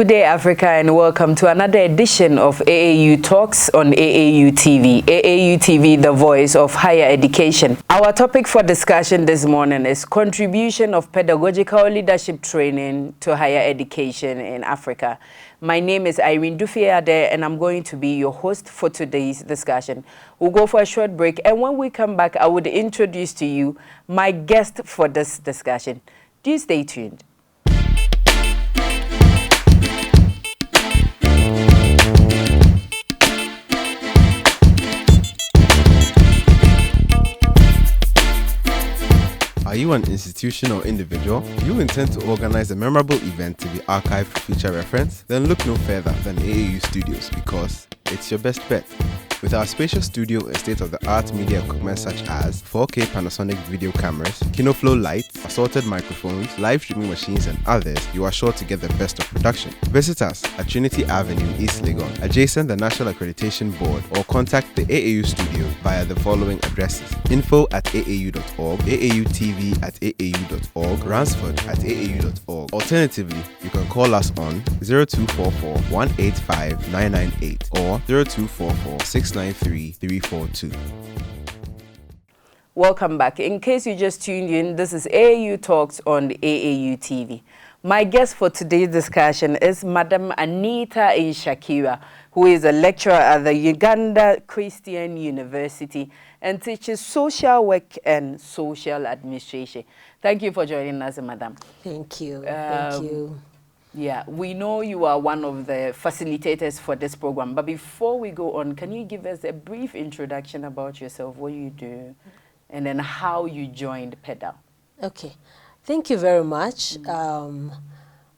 Good day, Africa, and welcome to another edition of AAU Talks on AAU TV. AAU TV, the voice of higher education. Our topic for discussion this morning is contribution of pedagogical leadership training to higher education in Africa. My name is Irene Dufie Addai, and I'm going to be your host for today's discussion. We'll go for a short break, and when we come back, I would introduce to you my guest for this discussion. Do stay tuned. Are you an institution or individual? Do you intend to organize a memorable event to be archived for future reference? Then look no further than AAU Studios, because it's your best bet. With our spacious studio and state-of-the-art media equipment such as 4K Panasonic video cameras, KinoFlow lights, assorted microphones, live streaming machines, and others, you are sure to get the best of production. Visit us at Trinity Avenue, East Legon, adjacent the National Accreditation Board, or contact the AAU Studio via the following addresses: info@aau.org, AAUTV@aau.org, Ransford@aau.org. Alternatively, you can call us on 0244 185 998 or 0244 693-342. Welcome back. In case you just tuned in, this is AAU Talks on AAU TV. My guest for today's discussion is Madam Anita Nshakira, who is a lecturer at the Uganda Christian University and teaches social work and social administration. Thank you for joining us, Madam. Thank you. Thank you. Yeah, we know you are one of the facilitators for this program, but before we go on, can you give us a brief introduction about yourself, what you do, and then how you joined PEDAL? Okay, thank you very much.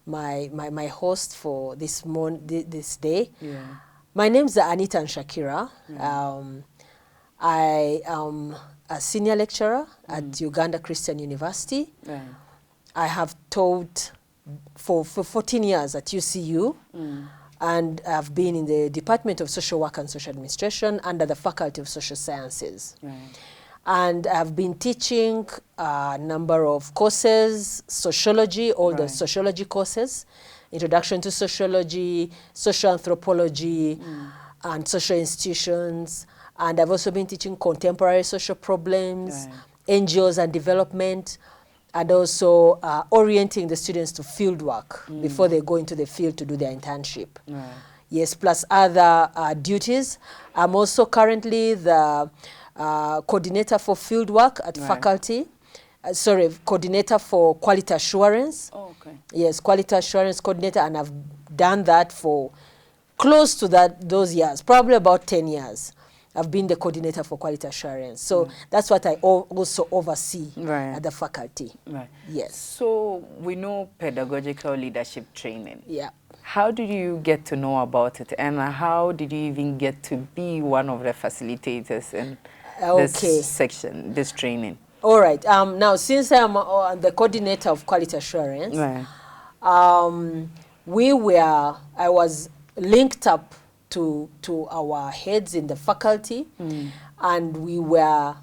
My host for this day. Yeah. My name is Anita Nshakira. I am a senior lecturer at Uganda Christian University. I have taught for 14 years at UCU, and I've been in the Department of Social Work and Social Administration under the Faculty of Social Sciences. And I've been teaching a number of courses, sociology, all the sociology courses, Introduction to Sociology, Social Anthropology, and Social Institutions. And I've also been teaching contemporary social problems, NGOs and development, and also orienting the students to field work before they go into the field to do their internship. Yes, plus other duties. I'm also currently the coordinator for field work at faculty. Coordinator for quality assurance. Yes, quality assurance coordinator, and I've done that for close to those years, probably about 10 years. I've been the coordinator for quality assurance. So that's what I also oversee at the faculty. Yes. So we know pedagogical leadership training. Yeah. How did you get to know about it, and how did you even get to be one of the facilitators in this section, this training? All right. Now, since I'm the coordinator of quality assurance, I was linked up to our heads in the faculty, and we were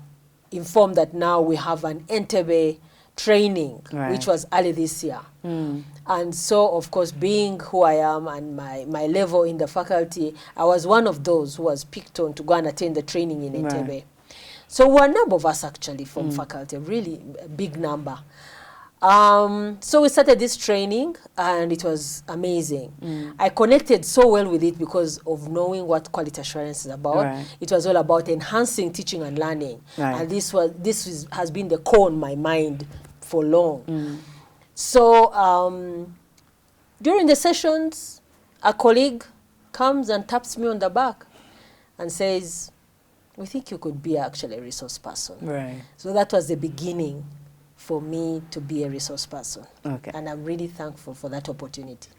informed that now we have an Entebbe training, which was early this year. And so, of course, being who I am and my level in the faculty, I was one of those who was picked on to go and attend the training in Entebbe. So we're a number of us actually from faculty, really a big number. So we started this training, and it was amazing. I connected so well with it because of knowing what quality assurance is about. It was all about enhancing teaching and learning, and this has been the core in my mind for long. So during the sessions, a colleague comes and taps me on the back and says, "We think you could be actually a resource person." So that was the beginning for me to be a resource person. And I'm really thankful for that opportunity.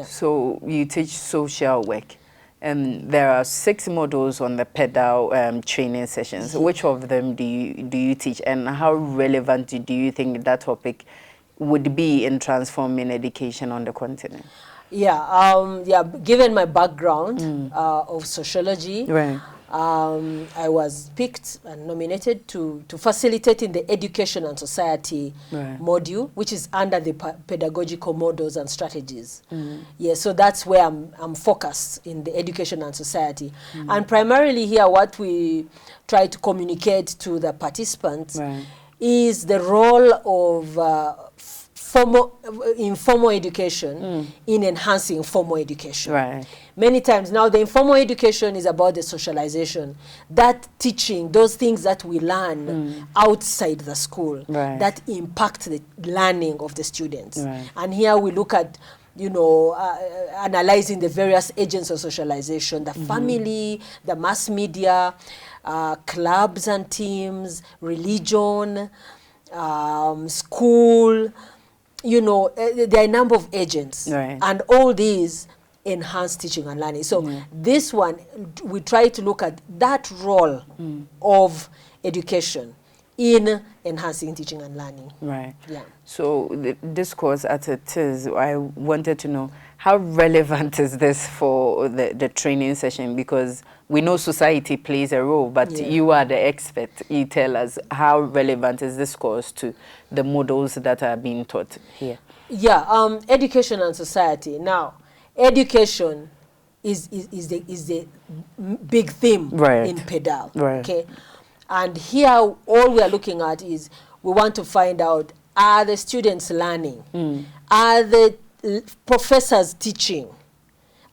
So you teach social work, and there are 6 modules on the PEDAL training sessions. Which of them do you teach, and how relevant do you think that topic would be in transforming education on the continent? Given my background of sociology, I was picked and nominated to facilitate in the Education and Society module, which is under the Pedagogical Models and Strategies. Yeah, so that's where I'm focused in the Education and Society. And primarily here, what we try to communicate to the participants is the role of informal education in enhancing formal education. Right. Many times now the informal education is about the socialization, that teaching, those things that we learn outside the school that impact the learning of the students. Right. And here we look at, you know, analyzing the various agents of socialization, the family, the mass media, clubs and teams, religion, school. You know, there are a number of agents, and all these enhance teaching and learning. So this one, we try to look at that role of education in enhancing teaching and learning. Right. Yeah. So this course as it is, I wanted to know, how relevant is this for the training session? Because we know society plays a role, but you are the expert. You tell us, how relevant is this course to the models that are being taught here? Yeah, education and society. Now, education is the big theme in PEDAL. Right. Okay, and here all we are looking at is we want to find out, are the students learning? Are the professors teaching?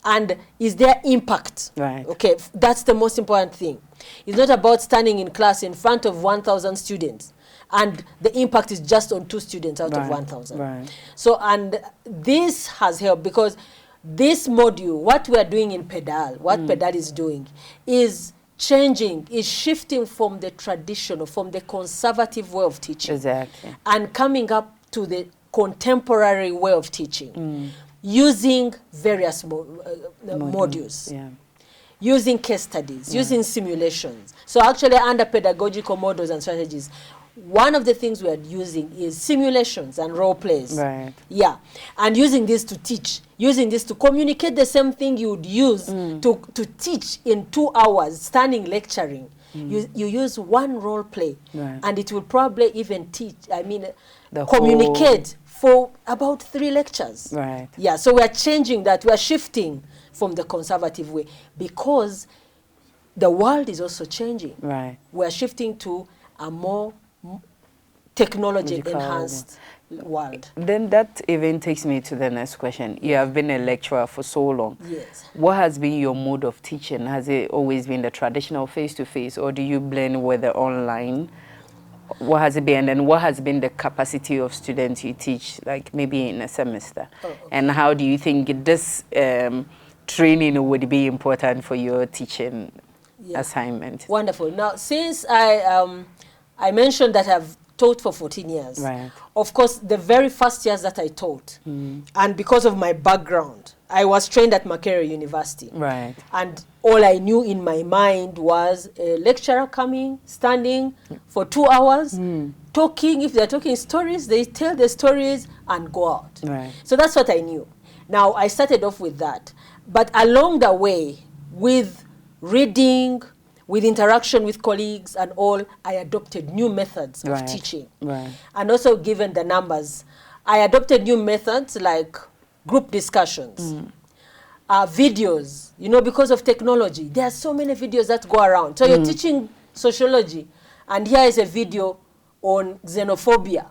And is there impact? Right. Okay, that's the most important thing. It's not about standing in class in front of 1,000 students and the impact is just on 2 students out of 1,000. Right. So, and this has helped because this module, what we are doing in PEDAL, what PEDAL is doing is changing, is shifting from the traditional, from the conservative way of teaching. Exactly. And coming up to the contemporary way of teaching. Using various modules, using case studies, using simulations. So actually under pedagogical models and strategies, one of the things we are using is simulations and role plays. Right. Yeah. And using this to teach, using this to communicate the same thing you would use to teach in 2 hours, standing lecturing. You use one role play and it will probably even teach, communicate for about 3 lectures. Right. Yeah, so we are changing that. We are shifting from the conservative way because the world is also changing. Right. We are shifting to a more technology-enhanced world. Then that even takes me to the next question. You have been a lecturer for so long. Yes. What has been your mode of teaching? Has it always been the traditional face-to-face, or do you blend with the online? What has it been, and what has been the capacity of students you teach, like maybe in a semester? Oh, okay. And how do you think this training would be important for your teaching assignment? Wonderful. Now, since I mentioned that I've taught for 14 years, right. Of course, the very first years that I taught, and because of my background, I was trained at Makerere University. Right. And all I knew in my mind was a lecturer coming, standing for 2 hours, talking. If they're talking stories, they tell the stories and go out. Right. So that's what I knew. Now, I started off with that. But along the way, with reading, with interaction with colleagues and all, I adopted new methods of teaching. Right. And also, given the numbers, I adopted new methods like group discussions, videos, you know, because of technology. There are so many videos that go around. So you're teaching sociology, and here is a video on xenophobia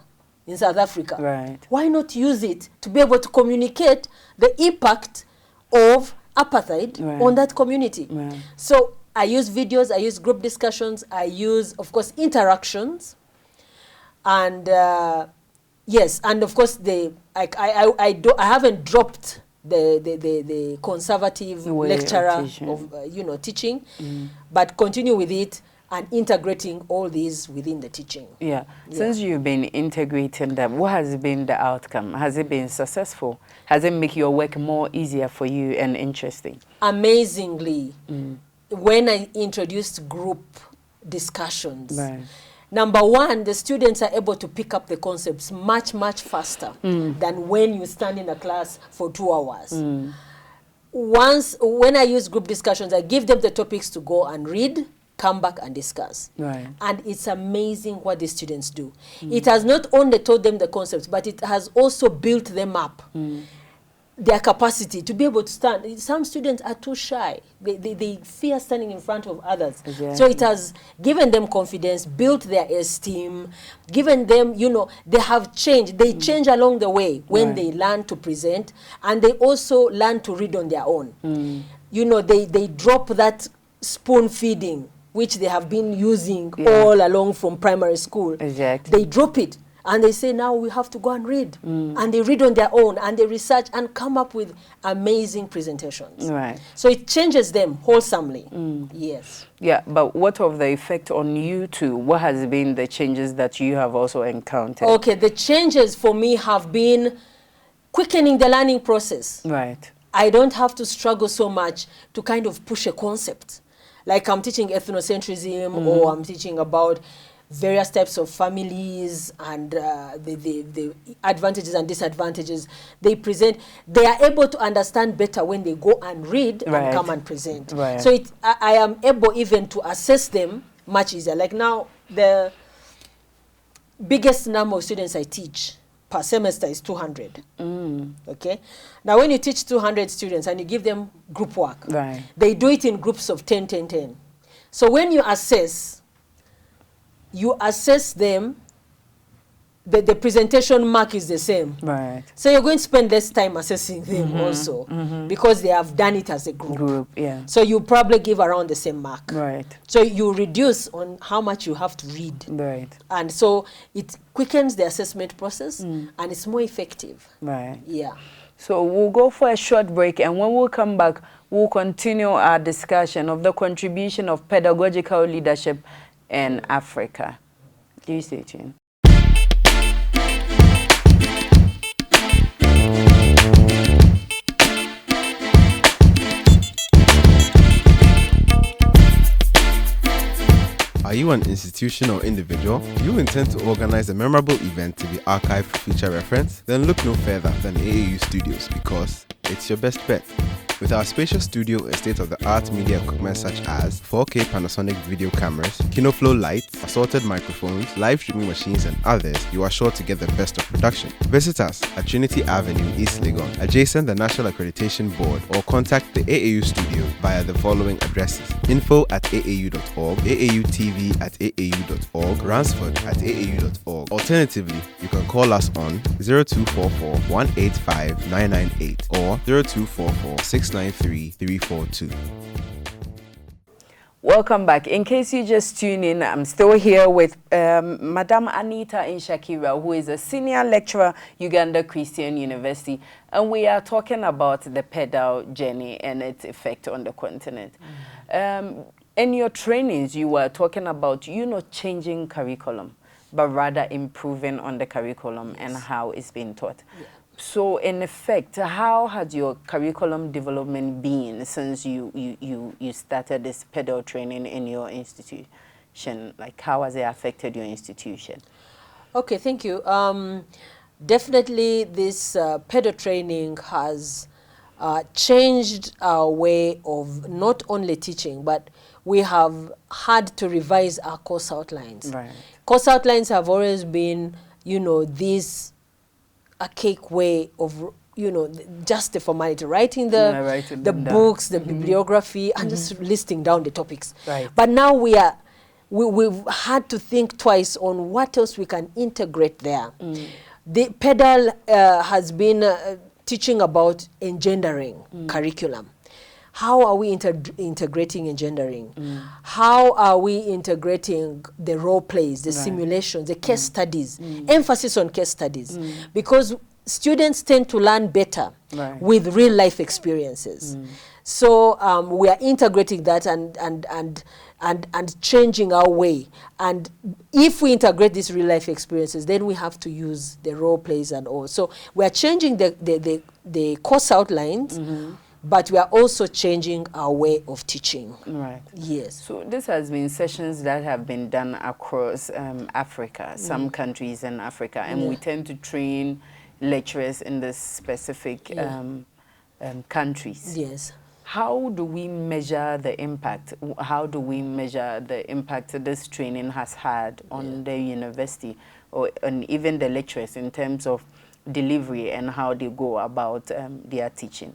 in South Africa. Right. Why not use it to be able to communicate the impact of apartheid on that community? Right. So I use videos, I use group discussions, I use, of course, interactions, and yes, and of course, I haven't dropped the conservative lecturer of teaching, but continue with it and integrating all these within the teaching. Yeah. Since you've been integrating them, what has been the outcome? Has it been successful? Has it make your work more easier for you and interesting? Amazingly. When I introduced group discussions, number one, the students are able to pick up the concepts much, much faster than when you stand in a class for 2 hours. when I use group discussions, I give them the topics to go and read, come back and discuss. Right. And it's amazing what the students do. It has not only taught them the concepts, but it has also built them up. Their capacity to be able to stand. Some students are too shy. They fear standing in front of others. Exactly. So it has given them confidence, built their esteem, given them, they have changed. They change along the way when they learn to present, and they also learn to read on their own. They drop that spoon feeding, which they have been using all along from primary school. Exactly. They drop it. And they say, now we have to go and read. And they read on their own, and they research and come up with amazing presentations. Right. So it changes them wholesomely. Yes. Yeah, but what of the effect on you too? What has been the changes that you have also encountered? Okay, the changes for me have been quickening the learning process. Right. I don't have to struggle so much to kind of push a concept. Like I'm teaching ethnocentrism, or I'm teaching about various types of families and the advantages and disadvantages they present. They are able to understand better when they go and read and come and present. Right. So I am able even to assess them much easier. Like now, the biggest number of students I teach per semester is 200. Okay. Now, when you teach 200 students and you give them group work, they do it in groups of 10, 10, 10. So when you assess them, the presentation mark is the same. Right. So you're going to spend less time assessing them also, because they have done it as a group. Yeah. So you probably give around the same mark. Right. So you reduce on how much you have to read. Right. And so it quickens the assessment process, and it's more effective. Right. Yeah. So we'll go for a short break, and when we come back, we'll continue our discussion of the contribution of pedagogical leadership in Africa. Do you stay tuned? Are you an institution or individual? You intend to organize a memorable event to be archived for future reference? Then look no further than AAU Studios, because it's your best bet. With our spacious studio and state-of-the-art media equipment such as 4K Panasonic video cameras, KinoFlow lights, assorted microphones, live streaming machines, and others, you are sure to get the best of production. Visit us at Trinity Avenue, East Legon, adjacent the National Accreditation Board, or contact the AAU studio via the following addresses: info@aau.org, AAUTV@aau.org, Ransford@aau.org. Alternatively, you can call us on 0244 185 998 or 0244 693 342. Welcome back. In case you just tune in, I'm still here with Madam Anita Nshakira, who is a senior lecturer, Uganda Christian University, and we are talking about the pedal journey and its effect on the continent. In your trainings, you were talking about, changing curriculum, but rather improving on the curriculum and how it's being taught. Yeah. So, in effect, how has your curriculum development been since you started this pedal training in your institution? Like, how has it affected your institution? Okay, thank you. Definitely, this pedal training has changed our way of not only teaching, but we have had to revise our course outlines. Right. Course outlines have always been, this archaic way of, just the formality, writing the books, the bibliography, and just listing down the topics. Right. But now we've had to think twice on what else we can integrate there. The pedal has been teaching about engendering curriculum. How are we integrating engendering? How are we integrating the role plays, the simulations, the case studies, emphasis on case studies? Because students tend to learn better with real life experiences. So we are integrating that and changing our way. And if we integrate these real life experiences, then we have to use the role plays and all. So we are changing the course outlines, but we are also changing our way of teaching. Right. Yes. So this has been sessions that have been done across Africa, some countries in Africa, and we tend to train lecturers in this specific countries. Yes. How do we measure the impact? How do we measure the impact this training has had on the university and even the lecturers in terms of delivery and how they go about their teaching?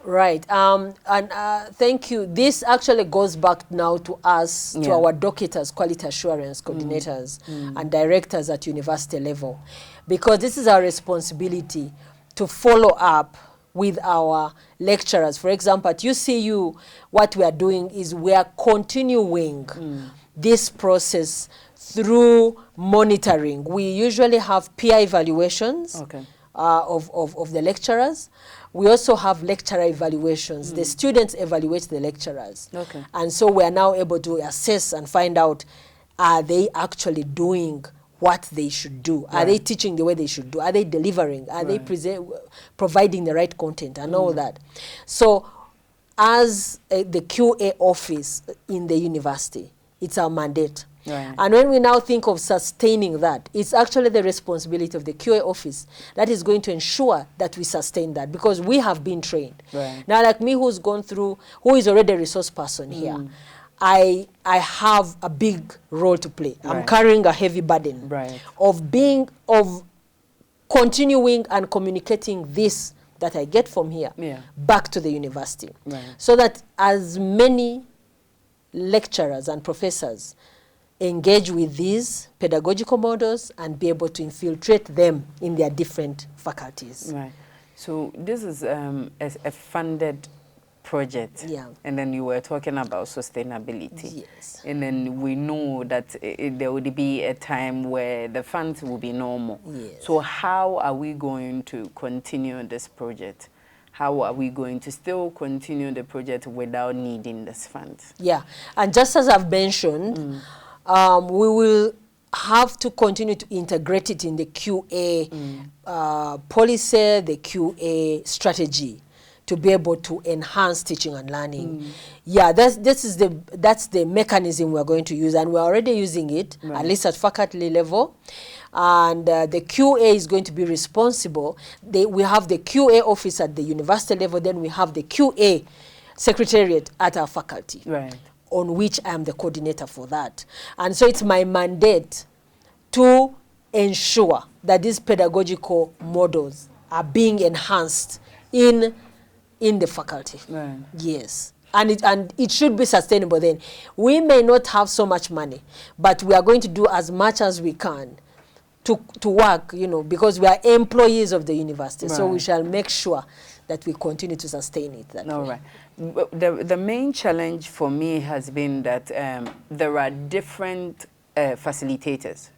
Right. Thank you. This actually goes back now to us, to our doctors, quality assurance coordinators and directors at university level, because this is our responsibility to follow up with our lecturers. For example, at UCU, what we are doing is we are continuing this process through monitoring. We usually have peer evaluations of the lecturers. We also have lecturer evaluations. The students evaluate the lecturers. And so we are now able to assess and find out, are they actually doing what they should do? Are they teaching the way they should do? Are they delivering? Are they providing the right content and all that? So as the QA office in the university, it's our mandate. And when we now think of sustaining that, it's actually the responsibility of the QA office that is going to ensure that we sustain that, because we have been trained. Now, like me, who's gone through, who is already a resource person here, I have a big role to play. I'm carrying a heavy burden of continuing and communicating this that I get from here back to the university, so that as many lecturers and professors engage with these pedagogical models and be able to infiltrate them in their different faculties. So this is a funded project, and then you were talking about sustainability. And then we know that there would be a time where the funds will be normal. So how are we going to continue this project? How are we going to still continue the project without needing this fund? And just as I've mentioned, we will have to continue to integrate it in the QA policy, the QA strategy, to be able to enhance teaching and learning. That's the mechanism we're going to use, and we're already using it, at least at faculty level. And the QA is going to be responsible. We have the QA office at the university level, then we have the QA secretariat at our faculty, on which I am the coordinator for that. And so it's my mandate to ensure that these pedagogical models are being enhanced in the faculty. And it should be sustainable then. We may not have so much money, but we are going to do as much as we can to work, because we are employees of the university. So we shall make sure that we continue to sustain it that way. The main challenge for me has been that there are different facilitators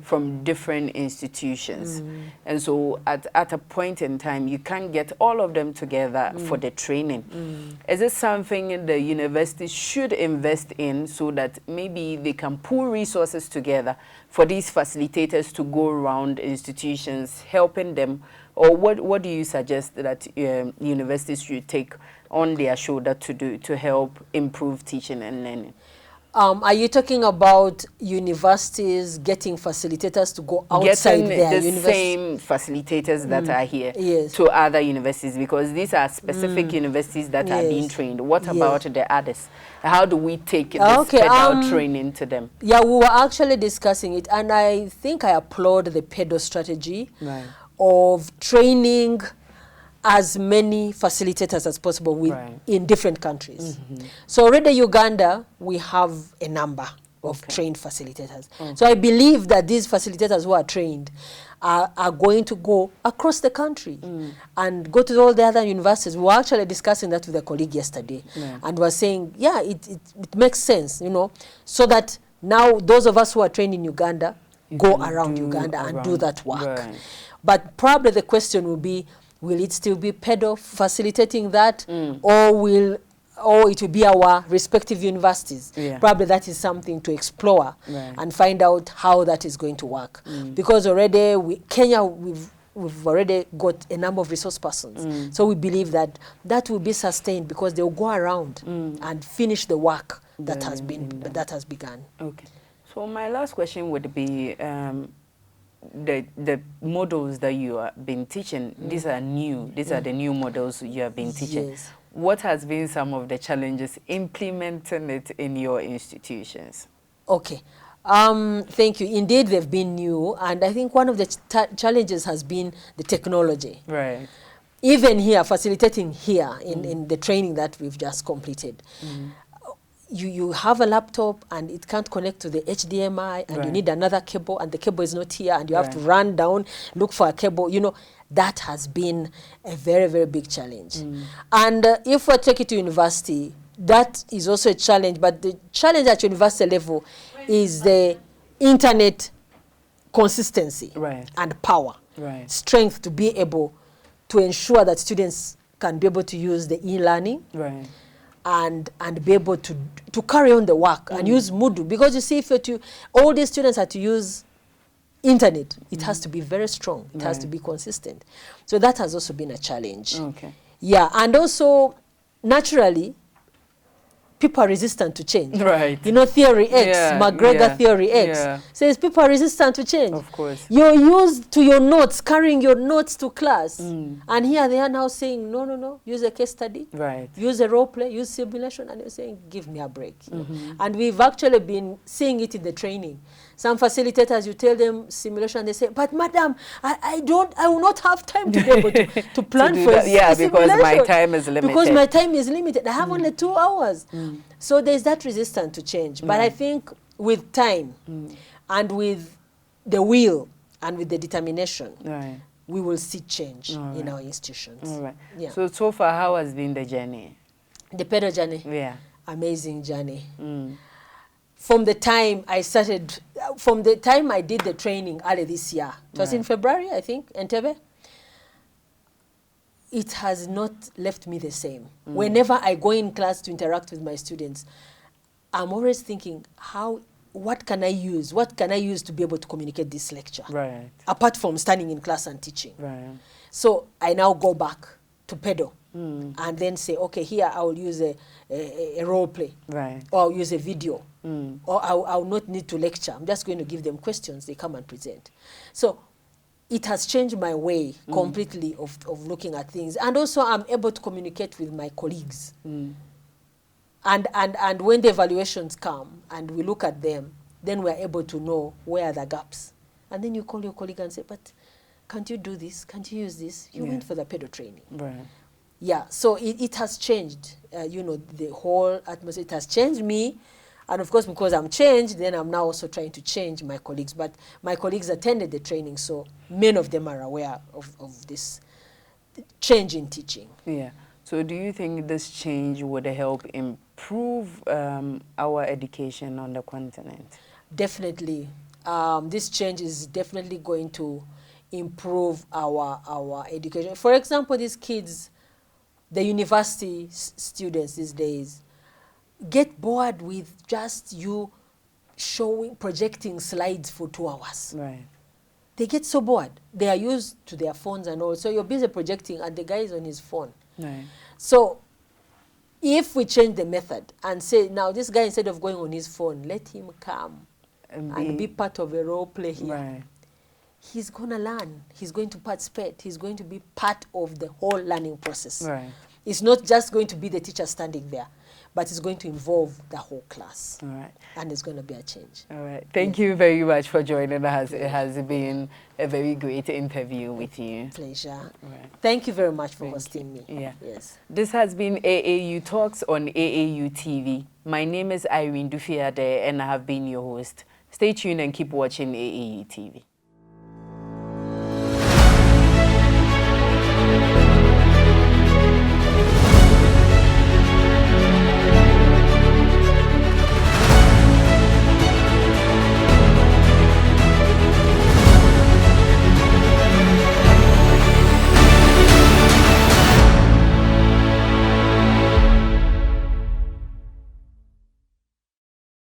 from different institutions. And so at a point in time, you can't get all of them together for the training. Is it something the university should invest in so that maybe they can pool resources together for these facilitators to go around institutions, helping them? Or what do you suggest that universities should take on their shoulder to do to help improve teaching and learning? Are you talking about universities getting facilitators to go outside their university? The same facilitators that are here to other universities, because these are specific universities that are being trained. What about the others? How do we take this pedal training to them? We were actually discussing it, and I think I applaud the pedal strategy of training as many facilitators as possible in different countries. So already Uganda, we have a number of trained facilitators. So I believe that these facilitators who are trained are going to go across the country and go to all the other universities. We were actually discussing that with a colleague yesterday, and we're saying, it makes sense, so that now those of us who are trained in Uganda go around Uganda and do that work. But probably the question will be, will it still be PEDO facilitating that, or it will be our respective universities? Probably that is something to explore and find out how that is going to work. Because already Kenya, we've already got a number of resource persons. So we believe that that will be sustained because they will go around and finish the work that has begun. So my last question would be, the models that you have been teaching, these are new. These are the new models you have been teaching. Yes. What has been some of the challenges implementing it in your institutions? Okay. Thank you. Indeed, they've been new, and I think one of the challenges has been the technology. Right. Even here, facilitating here in the training that we've just completed. You have a laptop and it can't connect to the HDMI, and you need another cable, and the cable is not here, and you have to run down, look for a cable. You know, that has been a very, very big challenge. And if we take it to university, that is also a challenge, but the challenge at university level is the internet consistency and power, strength to be able to ensure that students can be able to use the e-learning and be able to carry on the work and use Moodle. Because you see, if all these students have to use internet, it has to be very strong. It has to be consistent. So that has also been a challenge. Okay. Yeah, and also, naturally, people are resistant to change. Right. You know, theory X, McGregor theory X, says people are resistant to change. Of course. You're used to your notes, carrying your notes to class. And here they are now saying, no, no, no, use a case study. Right. Use a role play, use simulation, and you're saying, give me a break. You know? And we've actually been seeing it in the training. Some facilitators, you tell them simulation, they say, but madam, I will not have time to be able to plan for a simulation. Because my time is limited. Because my time is limited. I have only 2 hours. So there's that resistance to change. But I think with time and with the will and with the determination, we will see change in our institutions. All right. Yeah. So far, how has been the journey? The pedo journey? Yeah. Amazing journey. From the time I started, from the time I did the training early this year, it was in February, I think, Entebbe, it has not left me the same. Whenever I go in class to interact with my students, I'm always thinking, what can I use? What can I use to be able to communicate this lecture? Right. Apart from standing in class and teaching. Right. So I now go back to pedo and then say, okay, here I will use a role play. Right. Or I'll use a video. Or I'll not need to lecture. I'm just going to give them questions. They come and present. So it has changed my way completely of looking at things. And also I'm able to communicate with my colleagues. And when the evaluations come and we look at them, then we're able to know where are the gaps. And then you call your colleague and say, but can't you do this? Can't you use this? You went for the pedo training. Right. Yeah, so it has changed, you know, the whole atmosphere. It has changed me. And of course, because I'm changed, then I'm now also trying to change my colleagues. But my colleagues attended the training, so many of them are aware of this change in teaching. Yeah. So do you think this change would help improve our education on the continent? Definitely. This change is definitely going to improve our education. For example, these kids, the university students these days, get bored with just you projecting slides for 2 hours. Right. They get so bored. They are used to their phones and all. So you're busy projecting and the guy is on his phone. Right. So if we change the method and say, now this guy, instead of going on his phone, let him come and be part of a role play here. Right. He's going to learn. He's going to participate. He's going to be part of the whole learning process. Right. It's not just going to be the teacher standing there, but it's going to involve the whole class. All right. And it's going to be a change. All right. Thank you very much for joining us. It has been a very great interview with you. Pleasure. Right. Thank you very much for hosting me. Yeah. Yes. This has been AAU Talks on AAU TV. My name is Irene Dufie Addai, and I have been your host. Stay tuned and keep watching AAU TV.